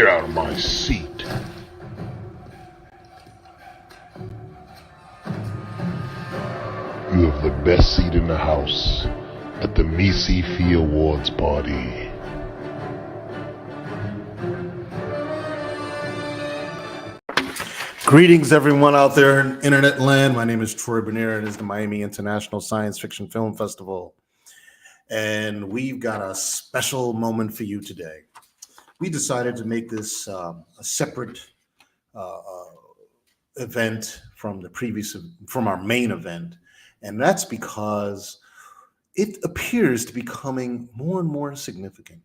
Get out of my seat. You have the best seat in the house at the MiSciFi Awards party. Greetings, everyone out there in internet land. My name is Troy Bernier, and it is the Miami International Science Fiction Film Festival. And we've got a special moment for you today. We decided to make this a separate event from our main event. And that's because it appears to be becoming more and more significant.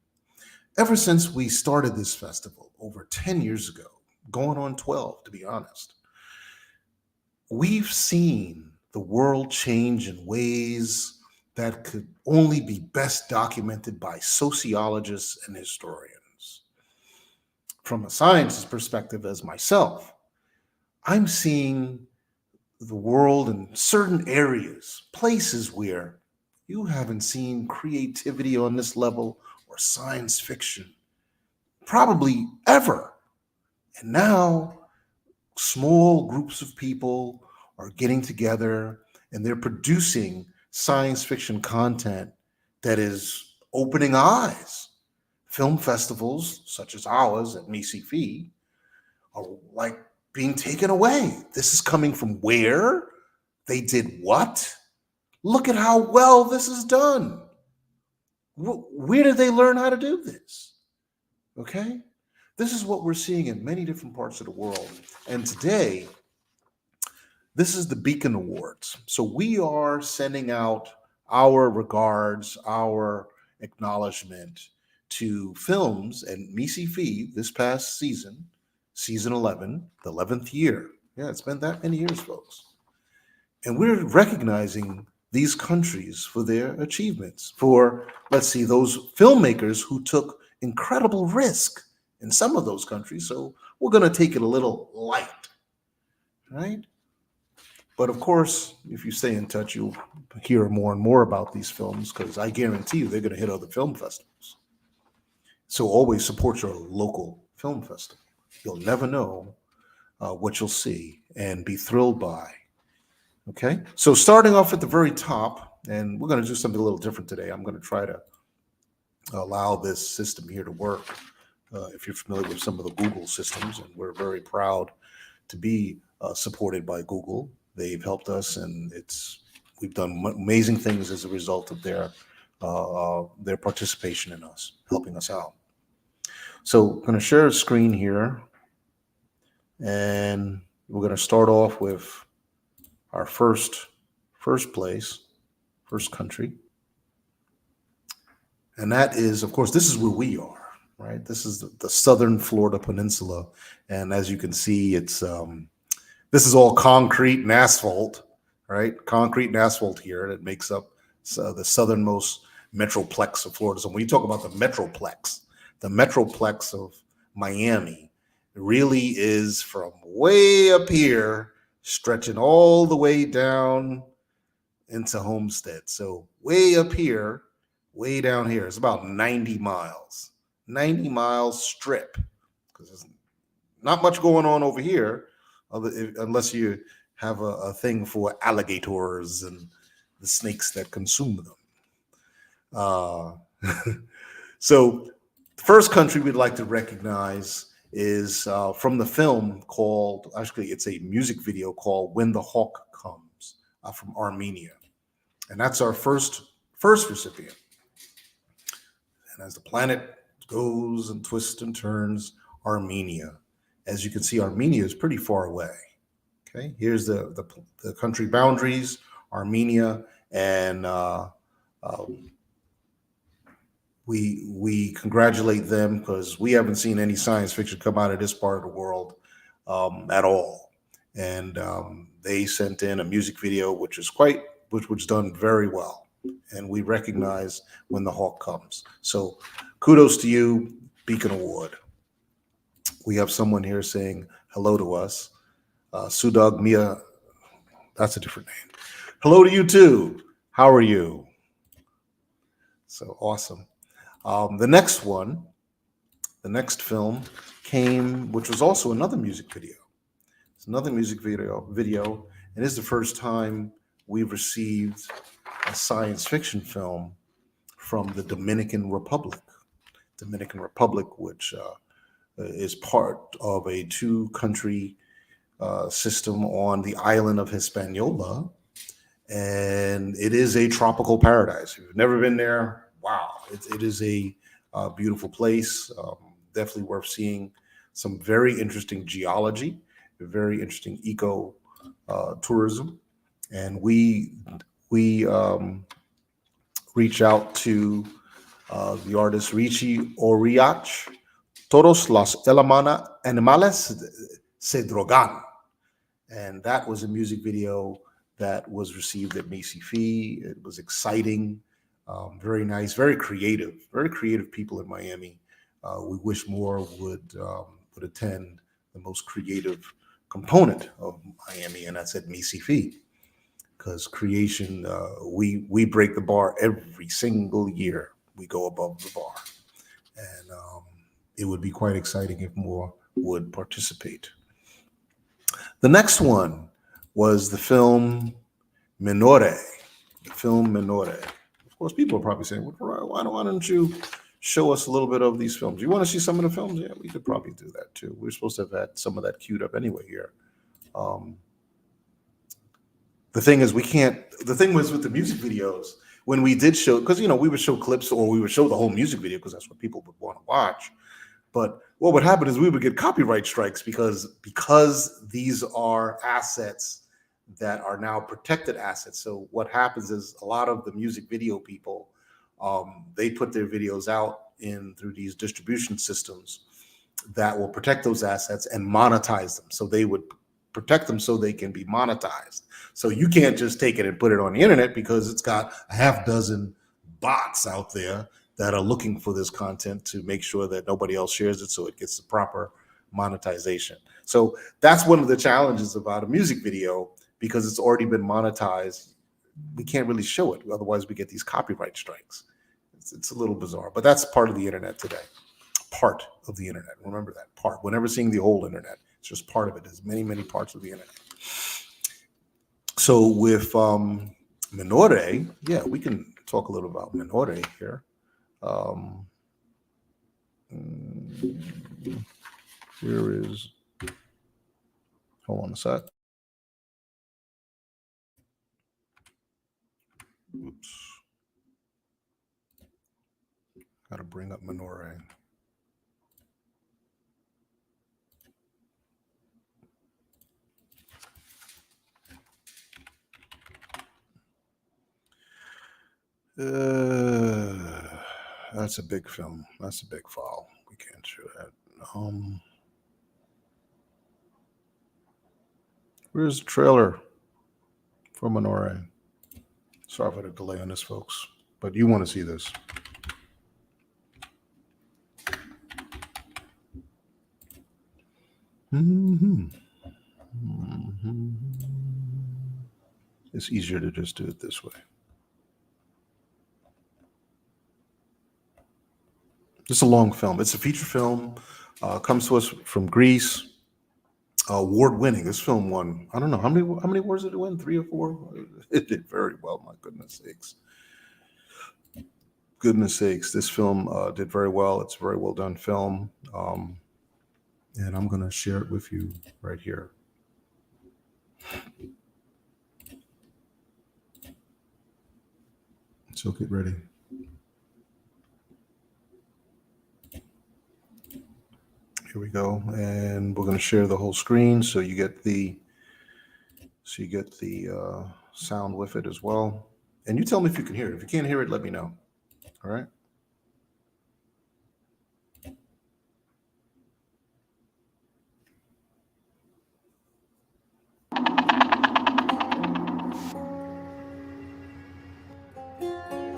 Ever since we started this festival over 10 years ago, going on 12, to be honest, we've seen the world change in ways that could only be best documented by sociologists and historians. From a scientist perspective, as myself, I'm seeing the world in certain areas, places where you haven't seen creativity on this level or science fiction probably ever. And now small groups of people are getting together and they're producing science fiction content that is opening eyes. Film festivals such as ours at MiSciFi are like being taken away. This is coming from where? They did what? Look at how well this is done. Where did they learn how to do this? Okay? This is what we're seeing in many different parts of the world. And today, this is the Beacon Awards. So we are sending out our regards, our acknowledgement to films and MiSciFi this past season, season 11, the 11th year. Yeah, it's been that many years, folks. And we're recognizing these countries for their achievements, for, let's see, those filmmakers who took incredible risk in some of those countries. So we're going to take it a little light, right? But of course, if you stay in touch, you'll hear more and more about these films, because I guarantee you they're going to hit other film festivals. So always support your local film festival. You'll never know what you'll see and be thrilled by. Okay, so starting off at the very top, and we're going to do something a little different today. I'm going to try to allow this system here to work. If you're familiar with some of the Google systems, and we're very proud to be supported by Google. They've helped us, and we've done amazing things as a result of their participation in us, helping us out. So I'm going to share a screen here, and we're going to start off with our first country, and that is, of course, this is where we are. Right, this is the southern Florida Peninsula, and as you can see, it's this is all concrete and asphalt, right? Concrete and asphalt here that makes up the southernmost metroplex of Florida. So when you talk about the metroplex of Miami really is from way up here, stretching all the way down into Homestead. So way up here, way down here, it's about 90 miles. 90 miles strip, because there's not much going on over here unless you have a thing for alligators and the snakes that consume them. So the first country we'd like to recognize is from the film called, actually it's a music video called When the Hawk Comes, from Armenia. And that's our first recipient. And as the planet goes and twists and turns, Armenia. As you can see, Armenia is pretty far away. Okay, here's the country boundaries, Armenia, and we congratulate them, because we haven't seen any science fiction come out of this part of the world at all. And they sent in a music video which was done very well. And we recognize When the Hawk Comes. So kudos to you, Beacon Award. We have someone here saying hello to us. Sudog Mia, that's a different name. Hello to you too. How are you? So awesome. The next one The next film came, which was also another music video. It's another music video, and it's the first time we've received a science fiction film from the Dominican Republic. Dominican Republic, which is part of a two-country system on the island of Hispaniola, and it is a tropical paradise. If you've never been there, wow, it is a beautiful place. Definitely worth seeing. Some very interesting geology, very interesting eco tourism, and we reach out to the artist Richie Oriach. Todos los animales se drogan, and that was a music video that was received at MiSciFi. It was exciting, very nice, very creative people in Miami. We wish more would attend the most creative component of Miami, and that's at MiSciFi, because creation, we break the bar every single year. We go above the bar, and it would be quite exciting if more would participate. The next one was the film Minore. The film Minore. Of course, people are probably saying, why don't you show us a little bit of these films? You want to see some of the films? Yeah, we could probably do that too. We're supposed to have had some of that queued up anyway here. The thing is, the thing was with the music videos, when we did show, because, we would show clips or we would show the whole music video because that's what people would want to watch. But what would happen is we would get copyright strikes because these are assets that are now protected assets. So what happens is a lot of the music video people, they put their videos out through these distribution systems that will protect those assets and monetize them. So they would protect them so they can be monetized. So you can't just take it and put it on the internet because it's got a half dozen bots out there that are looking for this content to make sure that nobody else shares it so it gets the proper monetization. So that's one of the challenges about a music video, because it's already been monetized. We can't really show it, otherwise we get these copyright strikes. It's a little bizarre, but that's part of the internet today. Part of the internet. Remember that part. We're never seeing the whole internet. It's just part of it. There's many, many parts of the internet. So with Minore, yeah, we can talk a little about Minore here. Here is, hold on a sec. Oops. Got to bring up Minore. That's a big film. That's a big file. We can't show that. Where's the trailer for Minore? Sorry for the delay on this, folks, but you want to see this. It's easier to just do it this way. It's a long film. It's a feature film. Comes to us from Greece. Award-winning. This film won, I don't know, how many awards did it win? 3 or 4? It did very well, my goodness sakes. This film did very well. It's a very well done film. And I'm going to share it with you right here. So get ready. Here we go, and we're going to share the whole screen so you get the sound with it as well. And you tell me if you can hear it. If you can't hear it, let me know. All right.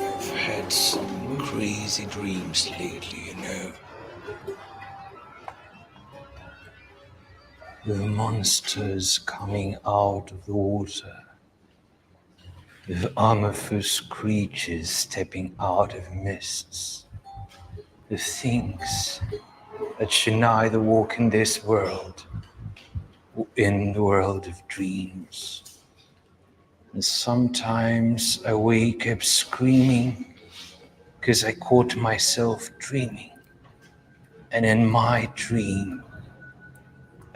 I've had some crazy dreams lately, The monsters coming out of the water, with amorphous creatures stepping out of mists, the things that you neither walk in this world or in the world of dreams. And sometimes I wake up screaming because I caught myself dreaming. And in my dream,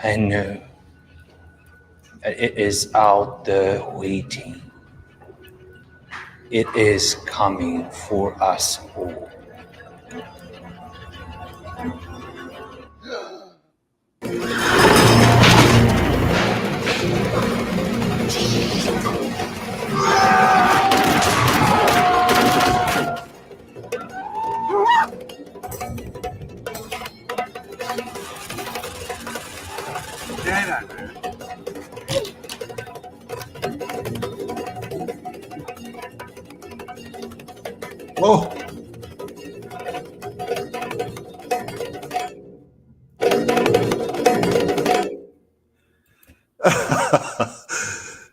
I know that it is out there waiting. It is coming for us all. Whoa.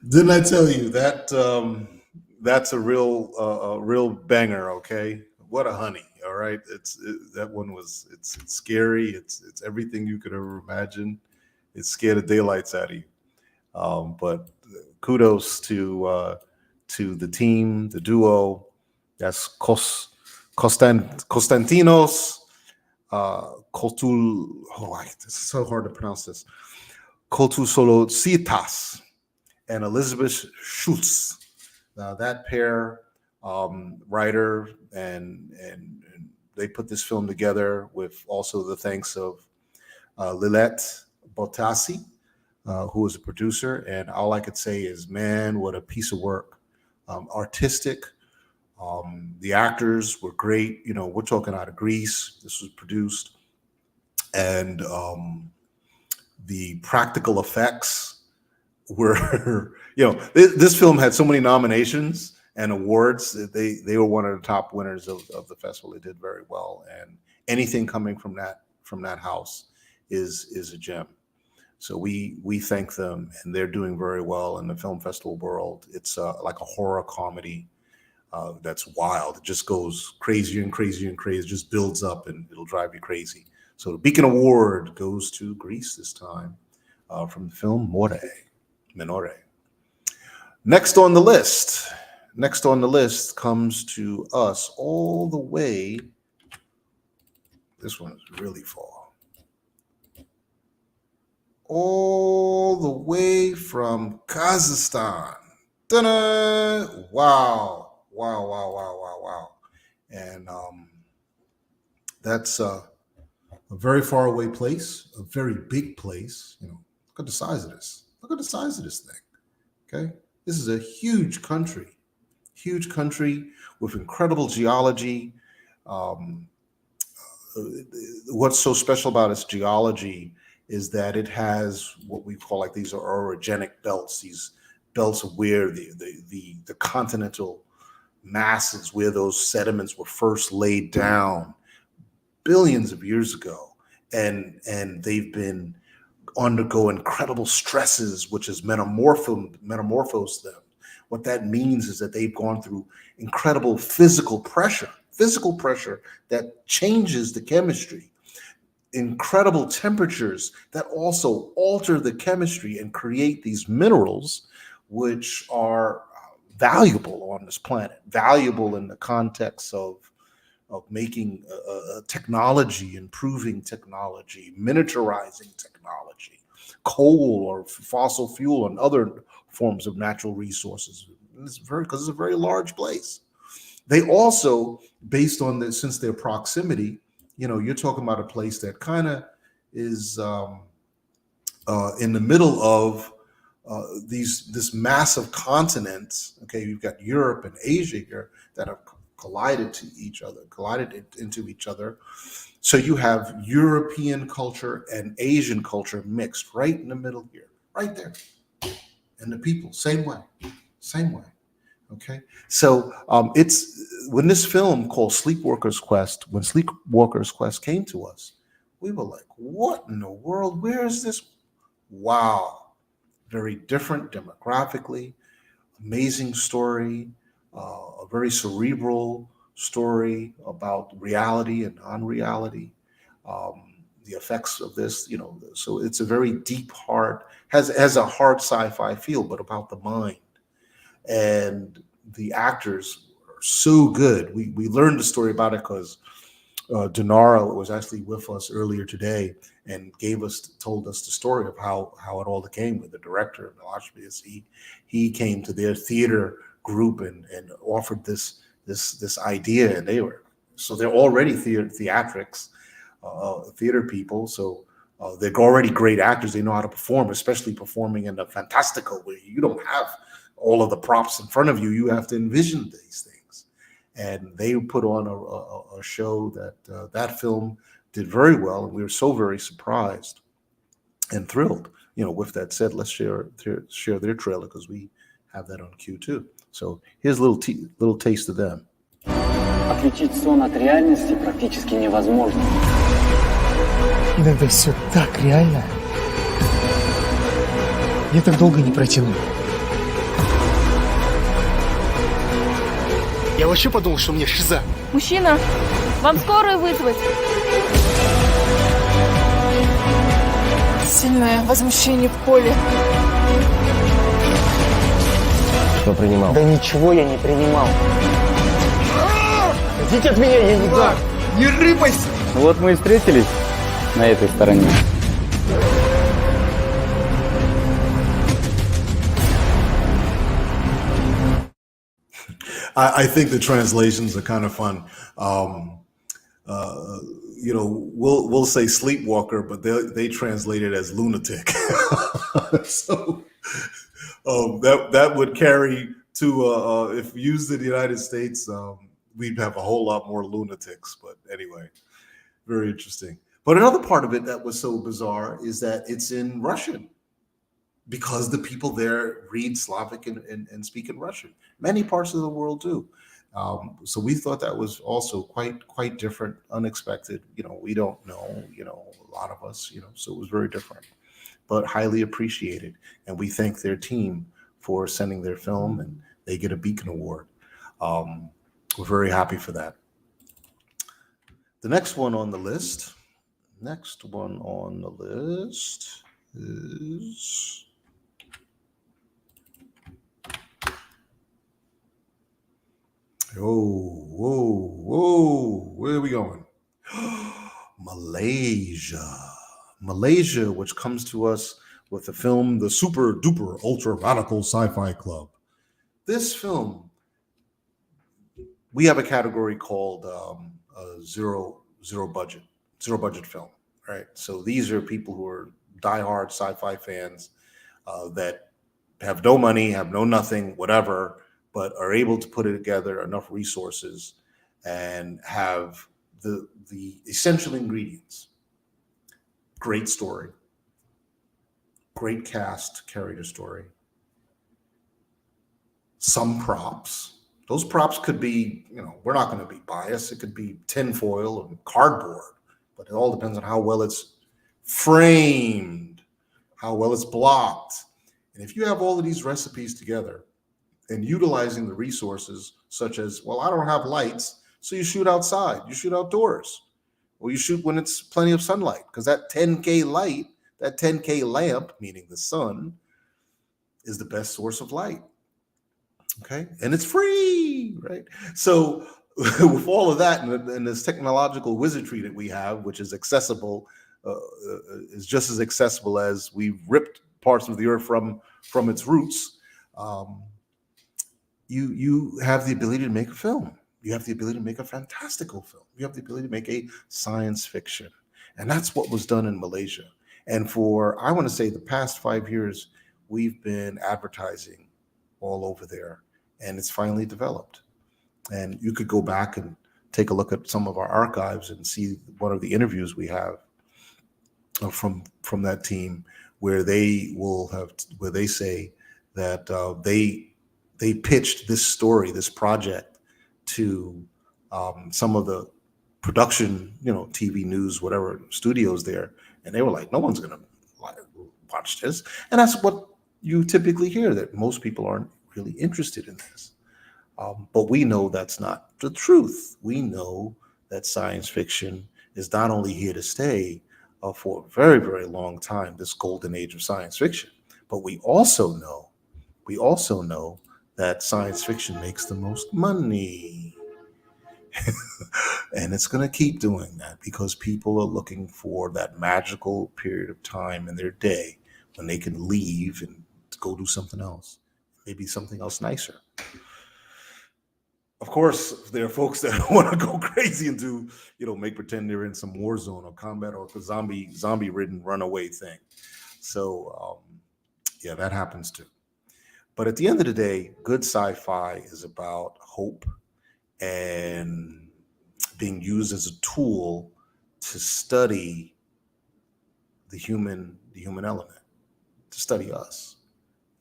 Didn't I tell you that that's a real banger? Okay, what a honey! All right, that one was it's scary. It's everything you could ever imagine. It scared the daylights out of you. But kudos to the team, the duo. That's Konstantinos Kotul. This is so hard to pronounce this. Kotusolocitas and Elizabeth Schultz. That pair, writer, and they put this film together with also the thanks of Lilette Botassi, who was a producer. And all I could say is, man, what a piece of work. Artistic. The actors were great. You know, we're talking out of Greece. This was produced. And the practical effects were, this film had so many nominations and awards. They were one of the top winners of the festival. They did very well. And anything coming from that house is a gem. So we thank them, and they're doing very well in the film festival world. It's like a horror comedy that's wild. It just goes crazier and crazier and crazier. It just builds up, and it'll drive you crazy. So the Beacon Award goes to Greece this time from the film Minore. Next on the list comes to us all the way. This one is really far. All the way from Kazakhstan. Ta-da! Wow. And that's a very far away place, a very big place. Look at the size of this. Look at the size of this thing. Okay. This is a huge country with incredible geology. What's so special about its geology is that it has what we call, like, these are orogenic belts, these belts of where the continental masses, where those sediments were first laid down billions of years ago, and they've been undergo incredible stresses, which has metamorphosed them. What that means is that they've gone through incredible physical pressure that changes the chemistry, incredible temperatures that also alter the chemistry and create these minerals, which are valuable on this planet, valuable in the context of making technology, improving technology, miniaturizing technology, coal or fossil fuel and other forms of natural resources. Because it's a very large place. They also, based on this, since their proximity, you're talking about a place that kind of is in the middle of this massive continents. Okay, you've got Europe and Asia here that have collided into each other. So you have European culture and Asian culture mixed right in the middle here, right there. And the people, same way. Okay, so it's when this film called Sleepwalker's Quest, when Sleepwalker's Quest came to us, we were like, what in the world? Where is this? Wow. Very different demographically, amazing story, a very cerebral story about reality and unreality. the effects of this, so it's a very deep, has a hard sci-fi feel, but about the mind. And the actors are so good. We learned the story about it because Denara was actually with us earlier today and told us the story of how it all came with the director of the he came to their theater group and offered this idea, and they're already theatrics, theater people, so they're already great actors. They know how to perform, especially performing in the fantastical, where you don't have all of the props in front of you. You have to envision these things. And they put on a show that film did very well, and we were so very surprised and thrilled. With that said, let's share their trailer, because we have that on cue too. So here's a little taste of them. Отличить сон от реальности практически невозможно. Иногда все так реально. Я так долго не протяну. Я вообще подумал, что мне шиза. Мужчина, вам скорую вызвать? Сильное возмущение в поле. Что принимал? Да ничего я не принимал. Идите от меня, я не дам. Не рыпайся! Вот мы и встретились на этой стороне. I think the translations are kind of fun. We'll say sleepwalker, but they translate it as lunatic. So that would carry to if used in the United States, we'd have a whole lot more lunatics. But anyway, very interesting. But another part of it that was so bizarre is that it's in Russian, because the people there read Slavic and speak in Russian. Many parts of the world do. So we thought that was also quite different, unexpected. We don't know, a lot of us, so it was very different, but highly appreciated. And we thank their team for sending their film, and they get a Beacon Award. We're very happy for that. The next one on the list is... Whoa, where are we going? Malaysia, which comes to us with the film The Super Duper Ultra Radical Sci-Fi Club. This film, we have a category called zero budget film, right? So these are people who are diehard sci-fi fans that have no money, have no nothing, whatever, but are able to put it together, enough resources, and have the essential ingredients. Great story, great cast to carry the story, some props. Those props could be, we're not going to be biased. It could be tinfoil and cardboard, but it all depends on how well it's framed, how well it's blocked. And if you have all of these recipes together, and utilizing the resources, such as, well, I don't have lights, so you shoot outside, you shoot outdoors, or you shoot when it's plenty of sunlight, because that 10K light, that 10K lamp, meaning the sun, is the best source of light. Okay, and it's free, right? So with all of that and this technological wizardry that we have, which is accessible, is just as accessible as we've ripped parts of the earth from its roots. You have the ability to make a film. You have the ability to make a fantastical film. You have the ability to make a science fiction. And that's what was done in Malaysia. And for, I want to say, the past 5 years, we've been advertising all over there, and it's finally developed. And you could go back and take a look at some of our archives and see one of the interviews we have from that team, where they say that they pitched this story, this project, to some of the production, TV news, whatever studios there, and they were like, no one's going to watch this. And that's what you typically hear, that most people aren't really interested in this. But we know that's not the truth. We know that science fiction is not only here to stay, for a very, very long time, this golden age of science fiction. But we also know that science fiction makes the most money. And it's going to keep doing that because people are looking for that magical period of time in their day when they can leave and go do something else, maybe something else nicer. Of course, there are folks that want to go crazy and do, make pretend they're in some war zone or combat or a zombie-ridden runaway thing. So, yeah, that happens too. But at the end of the day, good sci-fi is about hope and being used as a tool to study the human element, to study us.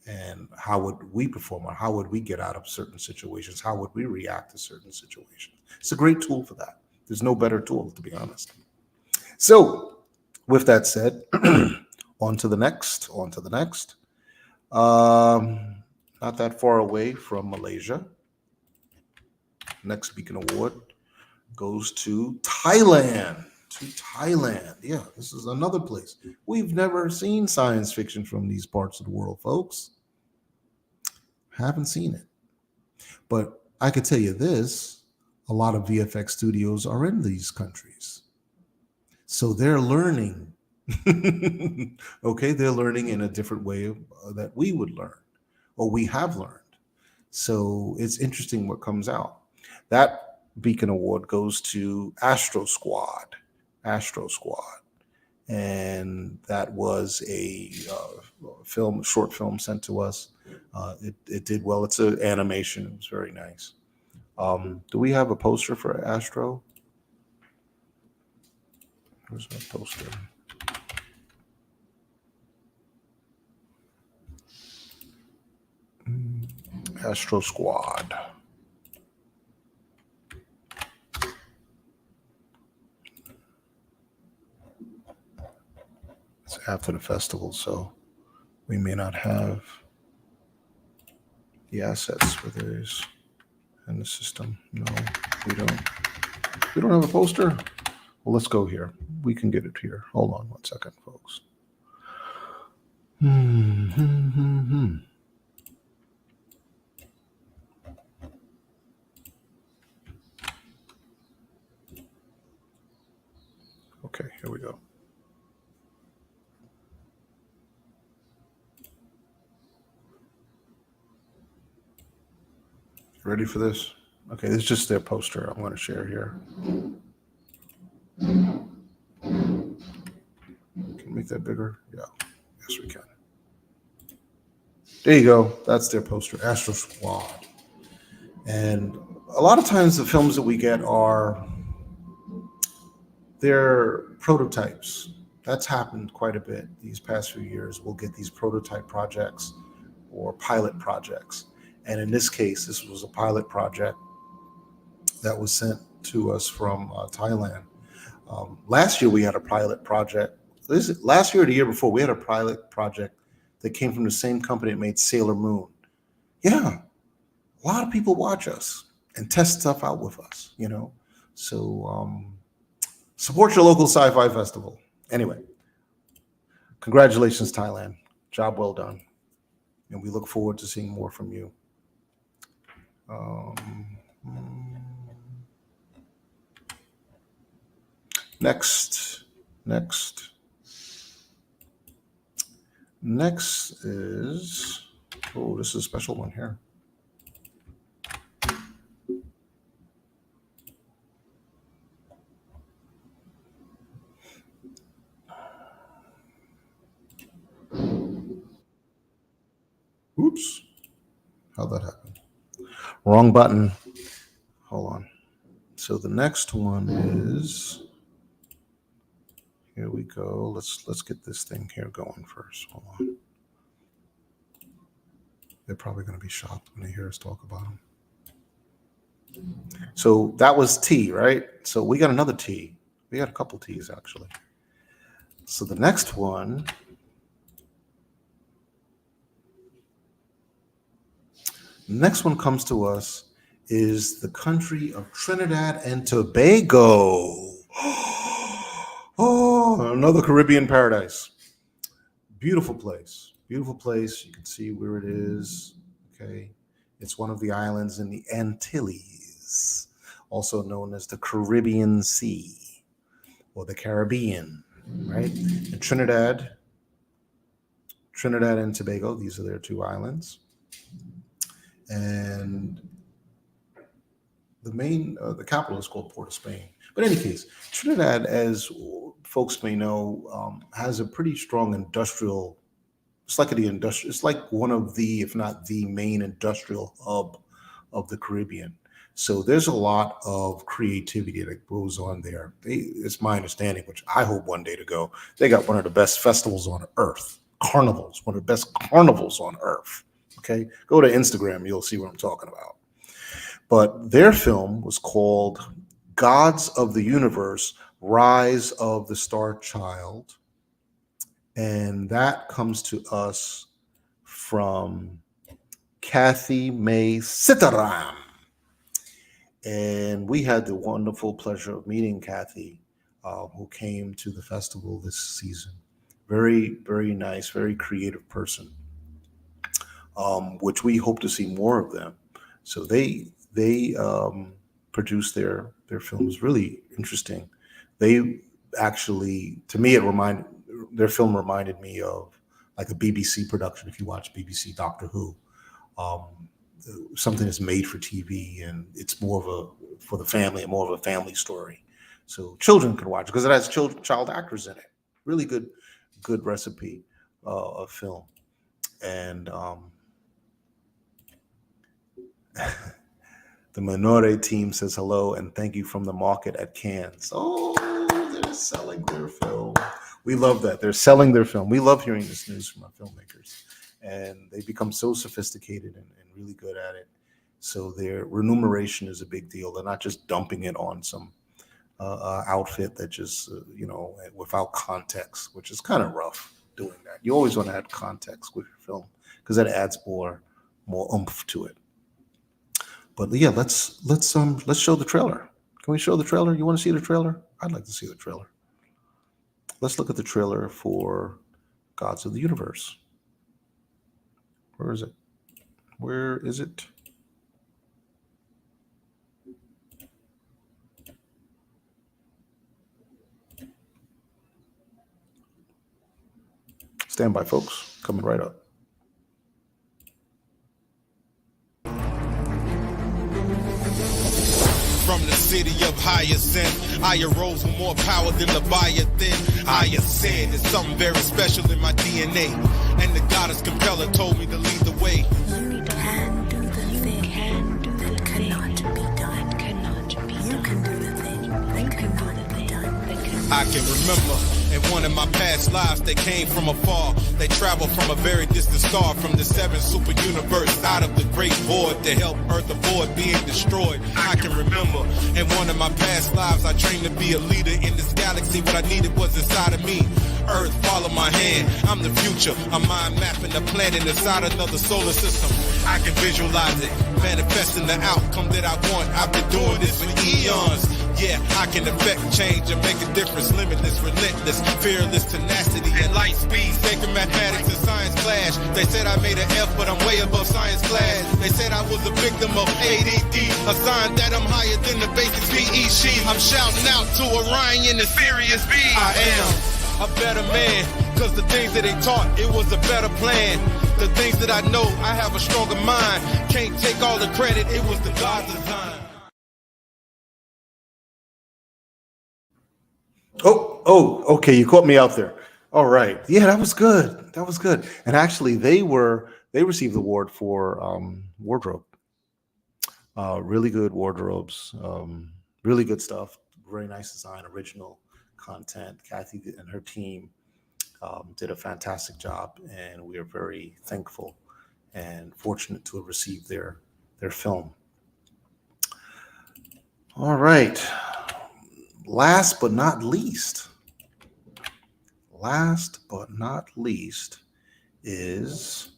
And how would we perform, or how would we get out of certain situations? How would we react to certain situations? It's a great tool for that. There's no better tool, to be honest. So, with that said, on to the next. Not that far away from Malaysia. Next Beacon Award goes to Thailand. Yeah, this is another place. We've never seen science fiction from these parts of the world, folks. Haven't seen it. But I could tell you this, a lot of VFX studios are in these countries. So they're learning. Okay, they're learning in a different way that we would learn, or we have learned. So it's interesting what comes out. That Beacon Award goes to Astro Squad. And that was a short film sent to us. It did well. It's an animation. It was very nice. Do we have a poster for Astro? Where's my poster? Astro Squad. It's after the festival, so we may not have the assets for those in the system. No, we don't. We don't have a poster? Well, let's go here. We can get it here. Hold on 1 second, folks. Okay, here we go. Ready for this? Okay, this is just their poster I'm going to share here. Can you make that bigger? Yeah, yes we can. There you go. That's their poster, Astro Squad. And a lot of times the films that we get they're prototypes. That's happened quite a bit these past few years. We'll get these prototype projects or pilot projects. And in this case, this was a pilot project that was sent to us from Thailand. Last year, we had a pilot project. Last year or the year before, we had a pilot project that came from the same company that made Sailor Moon. Yeah, a lot of people watch us and test stuff out with us, So support your local sci-fi festival. Anyway, congratulations, Thailand. Job well done. And we look forward to seeing more from you. Next is, this is a special one here. Oops, how'd that happen? Wrong button. Hold on. So the next one is, here we go. Let's get this thing here going first. Hold on. They're probably going to be shocked when they hear us talk about them. So that was T, right? So we got another T. We got a couple T's actually. So the next one comes to us is the country of Trinidad and Tobago. Oh, Another Caribbean paradise. Beautiful place. Beautiful place. You can see where it is. Okay. It's one of the islands in the Antilles, also known as the Caribbean Sea or the Caribbean, right? And Trinidad and Tobago, these are their two islands. And the capital is called Port of Spain. But in any case, Trinidad, as folks may know, has a pretty strong industrial. It's like one of the, if not the main industrial hub of the Caribbean. So there's a lot of creativity that goes on there. It's my understanding, which I hope one day to go. They got one of the best festivals on earth, carnivals, one of the best carnivals on earth. Okay, go to Instagram, you'll see what I'm talking about. But their film was called Gods of the Universe, Rise of the Star Child. And that comes to us from Kathy May Sitaram. And we had the wonderful pleasure of meeting Kathy, who came to the festival this season. Very, very nice, very creative person, which we hope to see more of them. So they produced their films, really interesting. They actually, to me, their film reminded me of like a BBC production. If you watch BBC Doctor Who, something that's made for TV, and it's more of for the family and more of a family story. So children can watch it because it has child actors in it. Really good recipe of film. And the Minore team says hello and thank you from the market at Cannes. Oh, they're selling their film. We love that. They're selling their film. We love hearing this news from our filmmakers. And they become so sophisticated and really good at it. So their remuneration is a big deal. They're not just dumping it on some outfit that just, without context, which is kind of rough doing that. You always want to add context with your film because that adds more oomph to it. But yeah, let's show the trailer. Can we show the trailer? You want to see the trailer? I'd like to see the trailer. Let's look at the trailer for Gods of the Universe. Where is it? Where is it? Stand by, folks. Coming right up. From the city of Hyacinth, I arose with more power than Leviathan. Hyacinth is something very special in my DNA, and the goddess Compeller told me to lead the way. You can do the thing that cannot be done. You can do the thing that cannot be done. I can remember in one of my past lives they came from afar. They traveled from a very distant star, from the 7th super universe, out of the great void to help Earth avoid being destroyed. I can remember in one of my past lives I trained to be a leader in this galaxy. What I needed was inside of me. Earth, follow my hand. I'm the future. I'm mind mapping the planet inside another solar system. I can visualize it, manifesting the outcome that I want. I've been doing this for eons. Yeah, I can affect change and make a difference. Limitless, relentless, fearless tenacity and light speed. Sacred mathematics and science clash. They said I made an F, but I'm way above science class. They said I was a victim of ADD, a sign that I'm higher than the basic species. I'm shouting out to Orion and Sirius B. I am a better man, cause the things that they taught, it was a better plan. The things that I know, I have a stronger mind. Can't take all the credit, it was the God's design. Oh, okay. You caught me out there. All right. Yeah, that was good. That was good. And actually, they received the award for wardrobe. Really good wardrobes. Really good stuff. Very nice design, original content. Kathy and her team did a fantastic job, and we are very thankful and fortunate to have received their film. All right. Last but not least is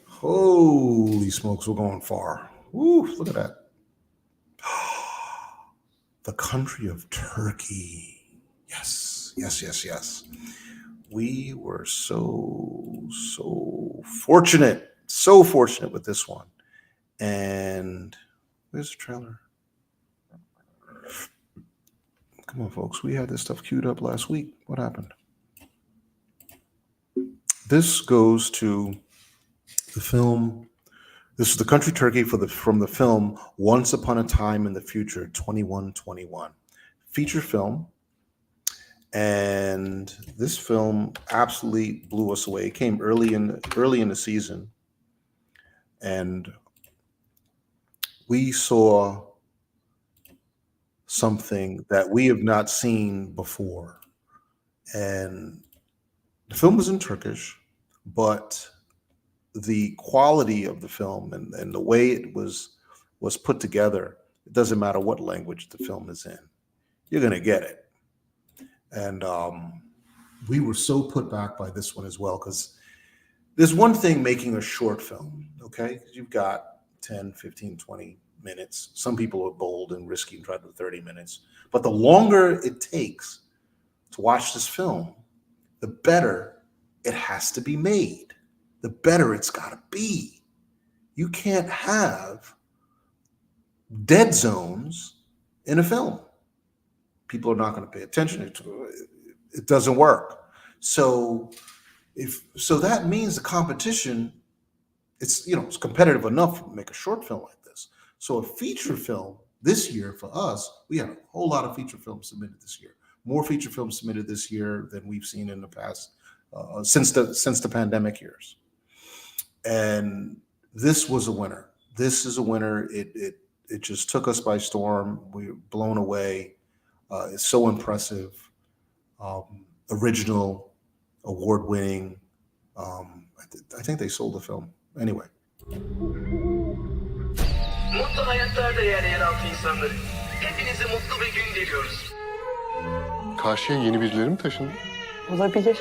holy smokes, we're going far. Ooh, look at that. The country of Turkey. Yes, yes, yes, yes. We were so fortunate with this one. And where's the trailer? Come on, folks. We had this stuff queued up last week. What happened? This goes to the film. This is the country Turkey from the film Once Upon a Time in the Future, 2121. Feature film. And this film absolutely blew us away. It came early in the season. And we saw something that we have not seen before. And the film was in Turkish, but the quality of the film and the way it was put together, it doesn't matter what language the film is in, you're going to get it. And we were so put back by this one as well, because there's one thing making a short film, okay? You've got 10, 15, 20 minutes. Some people are bold and risky and try to do 30 minutes. But the longer it takes to watch this film, the better it has to be made. The better it's got to be. You can't have dead zones in a film. People are not going to pay attention to it. It doesn't work. So that means the competition, it's competitive enough to make a short film like this. So a feature film this year for us, we had a whole lot of feature films submitted this year. More feature films submitted this year than we've seen in the past since the pandemic years. And this was a winner. This is a winner. It just took us by storm. We were blown away. It's so impressive, original, award-winning. I think they sold the film. Anyway. Mutlu hayatlarda yeraltı insanları. Hepinize mutlu bir gün diliyoruz. Karşıya yeni birileri mi taşındı? Olabilir.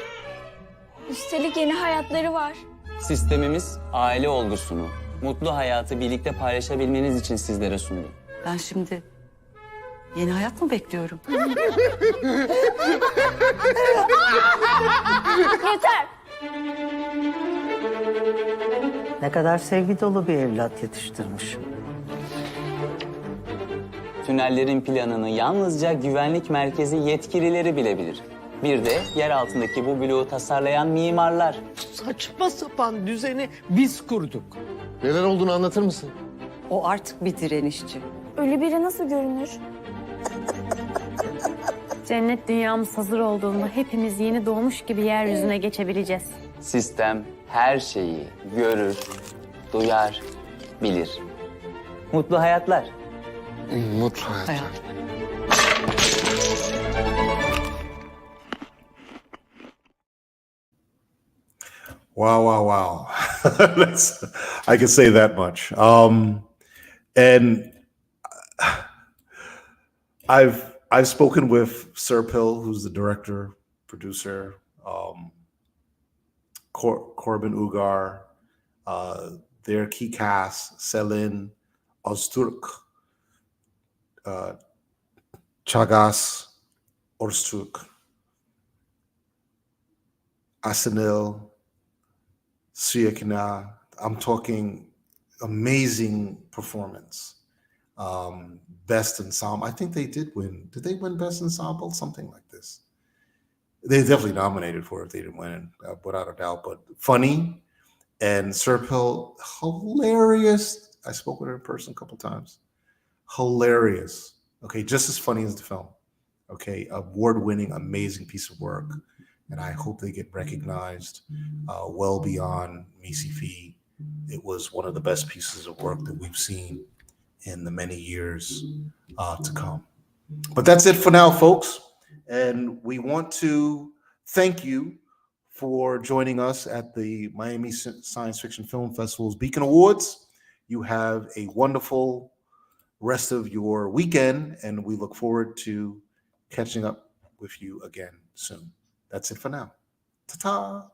Üstelik yeni hayatları var. Sistemimiz aile olgusunu, mutlu hayatı birlikte paylaşabilmeniz için sizlere sundu. Ben şimdi yeni hayat mı bekliyorum? Yeter. Ne kadar sevgi dolu bir evlat yetiştirmişim. Tünellerin planını yalnızca güvenlik merkezi yetkilileri bilebilir. Bir de yer altındaki bu bloğu tasarlayan mimarlar. Saçma sapan düzeni biz kurduk. Neler olduğunu anlatır mısın? O artık bir direnişçi. Ölü biri nasıl görünür? Cennet dünyamız hazır olduğunda hepimiz yeni doğmuş gibi yeryüzüne geçebileceğiz. Sistem her şeyi görür, duyar, bilir. Mutlu hayatlar. Mutlu hayat. Wow. I can say that much. And I've spoken with Serpil, who's the director, producer, Corbin Ugar, their key cast, Selin, Öztürk, Chagas, Öztürk, Asenil, Siyakina. I'm talking amazing performance. Best ensemble. I think they did win. Did they win best ensemble? Something like this. They definitely nominated for it if they didn't win, without a doubt. But funny, and Serpil, hilarious. I spoke with her in person a couple times. Hilarious. Okay, just as funny as the film. Okay, award-winning, amazing piece of work. And I hope they get recognized well beyond MiSciFi. It was one of the best pieces of work that we've seen in the many years to come. But that's it for now, folks. And we want to thank you for joining us at the Miami Science Fiction Film Festival's Beacon Awards. You have a wonderful rest of your weekend, and we look forward to catching up with you again soon. That's it for now. Ta-ta!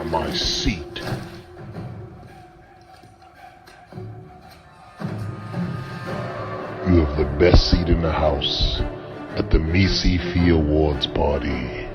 my seat. You have the best seat in the house at the MiSciFi Awards party.